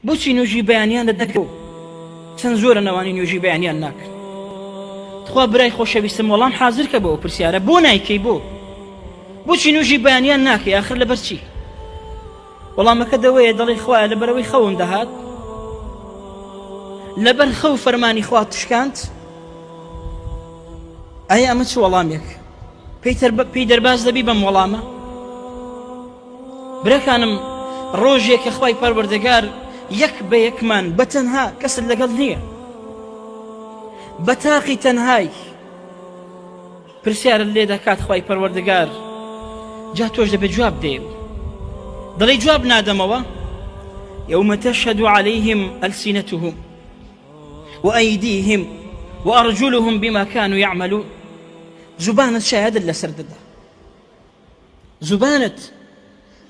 بۆچی نوێژی بەیانیان دەکەو چەند زۆرە نەوانی نوێژی بەیانیان ناکەن. خوا برای خۆشەویستم وەڵام حازر کە بەوە پرسیارە بۆ نایکەی بۆچی نوێژی بەیانیان ناکەی ئاخر لەبەر چی؟ وەڵامەکە دەوەیە دەڵی خوایە لەبەرەوەی خەوم دەهات لەبەر خەو فەرمانی خوا تشکاند. ئایا ئەمە چ وەڵامێک پێی دەرباز دەبی بەم وەڵامە؟ برەکانم ڕۆژێک کە خوای پەروەردگار یەک بە یەکمان بە تەنها کەست لەگەڵ نییە، بە تاقی تەنهای پرسیارت لێ دەکات خوای پەروەردگار، جا تۆش دەبێت جواب دێ. دەڵی جواب نادەمەوە. يوم تشهد عليهم ألسنتهم وأيديهم وأرجلهم بما كانوا يعملون. زبانت شاهد لەسەر دەدا. زبانت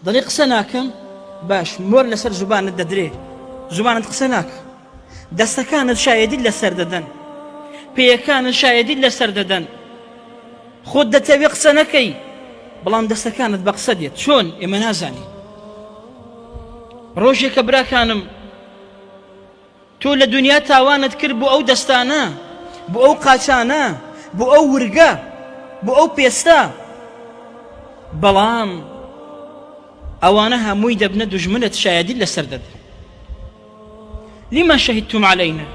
دەڵی قسە ناکەم، باش مۆر لەسەر زبانت دەدرێ، زبانت قسە ناکە. دەستەکانت شایەدی لەسەر دەدەن، پێیەکانت شایەدی لەسەر دەدەن. خۆت دەتەوێ قسە نەکەی بەڵام دەستەکانت بە قسە دێت. چۆن ئێمە نازانی. ڕۆژێک کە براکانم تۆ لە دنیا تاوانت کرد بۆ ئەو دەستانە، بۆ ئەو قاچانە، بۆ ئەو ورگە، بۆ ئەو پێستە، بەڵام ئەوانە هەمووی دەبنە دوژمنت شایەدی لەسەر دەدەن. لما شهدتم علينا.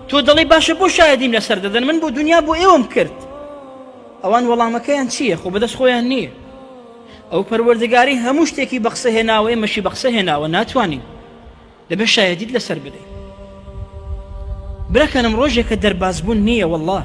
تۆ دەڵی باشە بۆ شایەدیم لەسەر دەدەن، من بۆ دنیا بۆ ئێوەم کرد. ئەوان وەڵامەکەیان چییە؟ خۆ بەدەست خۆیان نییە. ئەو پەروەردگاری هەموو شتێکی بە قسە هێناوە، ئێمەشی بە قسە هێناوە، ناتوانین دەبێت شایەدیت لەسەر بدەین. برەکەنم ڕۆژێک کە دەربازبوون نییە والله.